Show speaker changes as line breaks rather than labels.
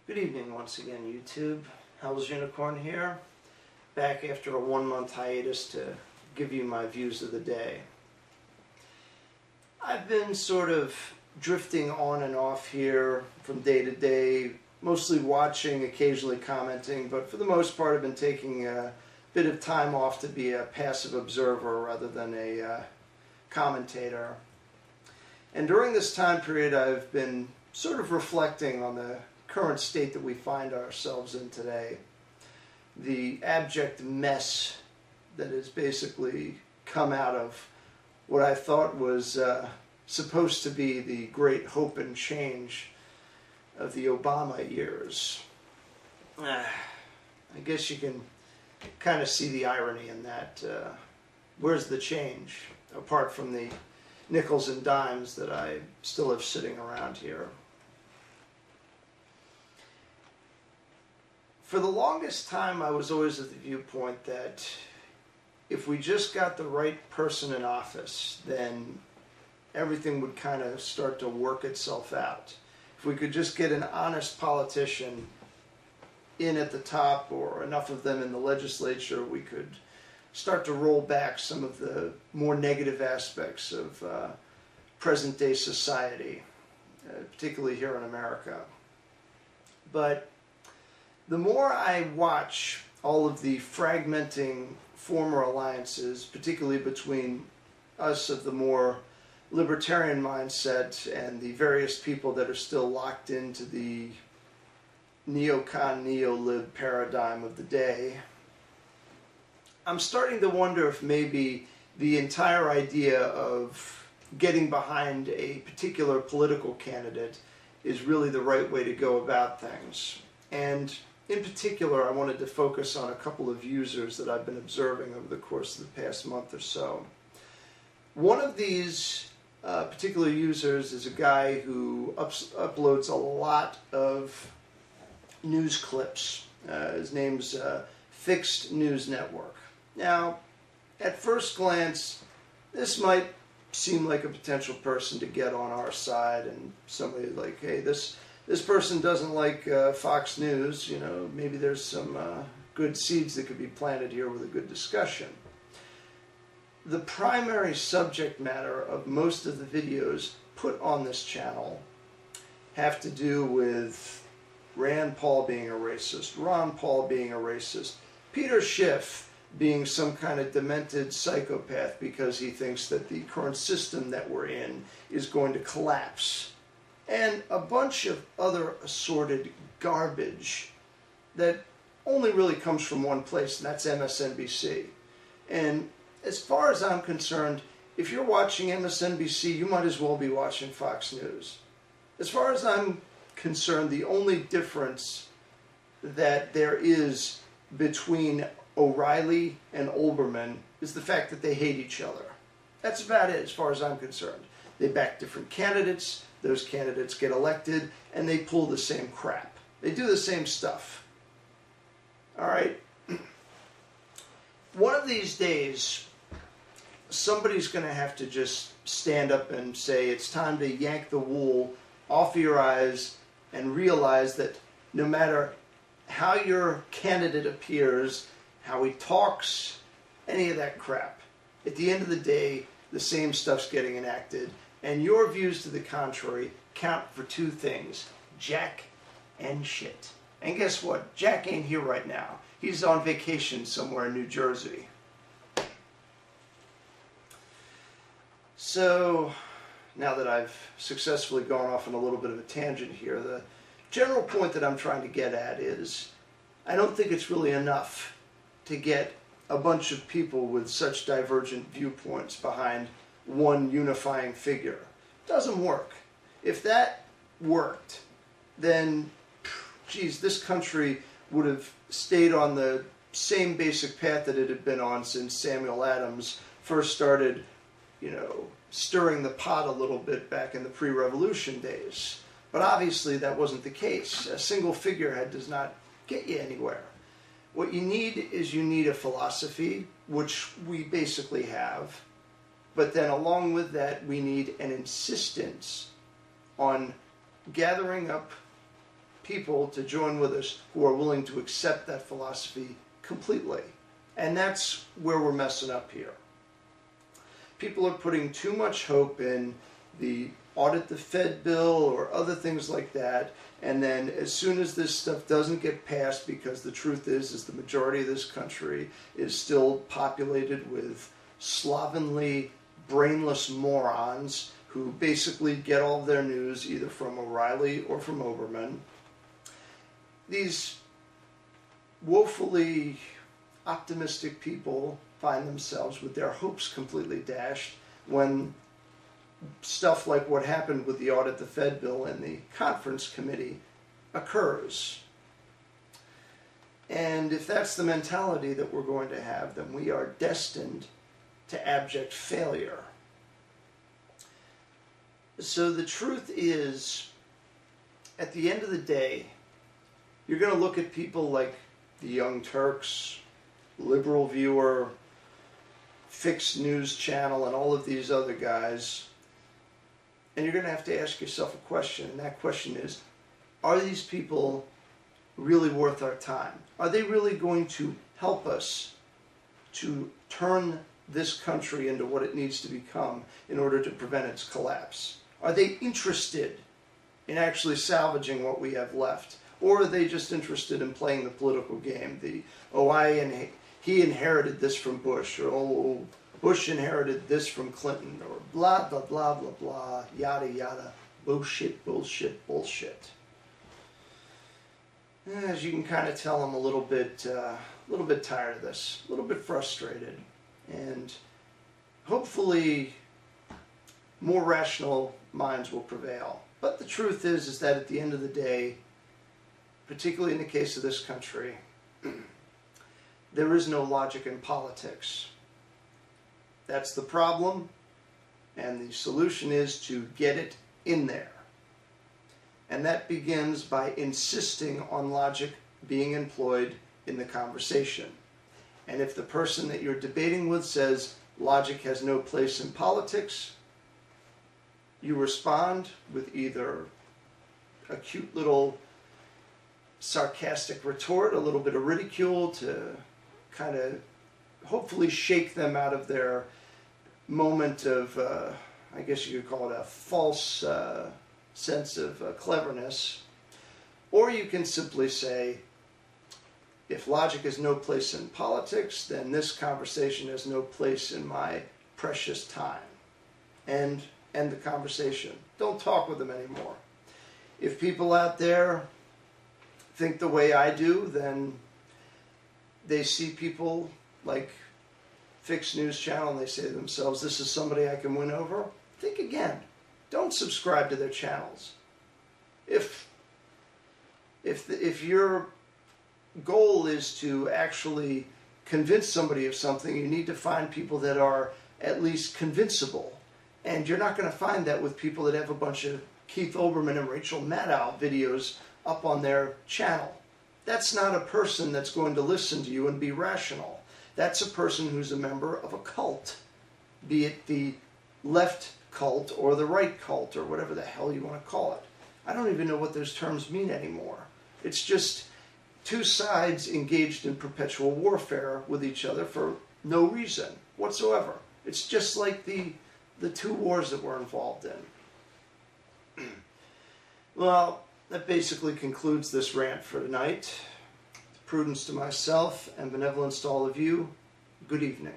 Good evening once again, YouTube. Hell's Unicorn here, back after a 1-month hiatus to give you my views of the day. I've been sort of drifting on and off here from day to day, mostly watching, occasionally commenting, but for the most part I've been taking a bit of time off to be a passive observer rather than a commentator. And during this time period I've been sort of reflecting on the current state that we find ourselves in today. The abject mess that has basically come out of what I thought was supposed to be the great hope and change of the Obama years. I guess you can kind of see the irony in that. Where's the change, apart from the nickels and dimes that I still have sitting around here? For the longest time, I was always of the viewpoint that if we just got the right person in office, then everything would kind of start to work itself out. If we could just get an honest politician in at the top, or enough of them in the legislature, we could start to roll back some of the more negative aspects of present-day society, particularly here in America. But the more I watch all of the fragmenting former alliances, particularly between us of the more libertarian mindset and the various people that are still locked into the neocon, neo-lib paradigm of the day, I'm starting to wonder if maybe the entire idea of getting behind a particular political candidate is really the right way to go about things. And in particular, I wanted to focus on a couple of users that I've been observing over the course of the past month or so. One of these particular users is a guy who uploads a lot of news clips. His name's Fixed News Network. Now, at first glance, this might seem like a potential person to get on our side, and somebody like, hey, this person doesn't like Fox News, you know, maybe there's some good seeds that could be planted here with a good discussion. The primary subject matter of most of the videos put on this channel have to do with Rand Paul being a racist, Ron Paul being a racist, Peter Schiff being some kind of demented psychopath because he thinks that the current system that we're in is going to collapse, and a bunch of other assorted garbage that only really comes from one place, and that's MSNBC. And as far as I'm concerned, if you're watching MSNBC, you might as well be watching Fox News. As far as I'm concerned, the only difference that there is between O'Reilly and Olbermann is the fact that they hate each other. That's about it as far as I'm concerned. They back different candidates, those candidates get elected, and they pull the same crap. They do the same stuff. All right? One of these days, somebody's going to have to just stand up and say it's time to yank the wool off your eyes and realize that no matter how your candidate appears, how he talks, any of that crap, at the end of the day, the same stuff's getting enacted. And your views to the contrary count for two things: Jack and shit. And guess what? Jack ain't here right now. He's on vacation somewhere in New Jersey. So, now that I've successfully gone off on a little bit of a tangent here, the general point that I'm trying to get at is I don't think it's really enough to get a bunch of people with such divergent viewpoints behind one unifying figure. It doesn't work. If that worked, then, geez, this country would have stayed on the same basic path that it had been on since Samuel Adams first started, you know, stirring the pot a little bit back in the pre-revolution days. But obviously that wasn't the case. A single figurehead does not get you anywhere. What you need is you need a philosophy, which we basically have. But then along with that, we need an insistence on gathering up people to join with us who are willing to accept that philosophy completely. And that's where we're messing up here. People are putting too much hope in the audit the Fed bill or other things like that, and then as soon as this stuff doesn't get passed, because the truth is the majority of this country is still populated with slovenly, brainless morons who basically get all of their news either from O'Reilly or from Oberman. These woefully optimistic people find themselves with their hopes completely dashed when stuff like what happened with the audit the Fed bill and the conference committee occurs. And if that's the mentality that we're going to have, then we are destined to abject failure. So the truth is, at the end of the day, you're going to look at people like the Young Turks, Liberalviewer, FixedNewsChannel, and all of these other guys, and you're going to have to ask yourself a question, and that question is, are these people really worth our time? Are they really going to help us to turn this country into what it needs to become in order to prevent its collapse? Are they interested in actually salvaging what we have left? Or are they just interested in playing the political game? He inherited this from Bush, or Bush inherited this from Clinton, or blah, blah, blah, blah, blah, yada, yada, bullshit, bullshit, bullshit. As you can kind of tell, I'm a little bit tired of this, a little bit frustrated, and hopefully more rational minds will prevail. But the truth is that at the end of the day, particularly in the case of this country, there is no logic in politics. That's the problem, and the solution is to get it in there. And that begins by insisting on logic being employed in the conversation. And if the person that you're debating with says logic has no place in politics, you respond with either a cute little sarcastic retort, a little bit of ridicule to kind of hopefully shake them out of their moment of, I guess you could call it a false sense of cleverness. Or you can simply say, if logic has no place in politics, then this conversation has no place in my precious time. And end the conversation. Don't talk with them anymore. If people out there think the way I do, then they see people like FixedNewsChannel and they say to themselves, this is somebody I can win over. Think again. Don't subscribe to their channels. If your goal is to actually convince somebody of something, you need to find people that are at least convincible. And you're not going to find that with people that have a bunch of Keith Olbermann and Rachel Maddow videos up on their channel. That's not a person that's going to listen to you and be rational. That's a person who's a member of a cult, be it the left cult or the right cult or whatever the hell you want to call it. I don't even know what those terms mean anymore. It's just two sides engaged in perpetual warfare with each other for no reason whatsoever. It's just like the two wars that we're involved in. Well, that basically concludes this rant for tonight. Prudence to myself and benevolence to all of you, good evening.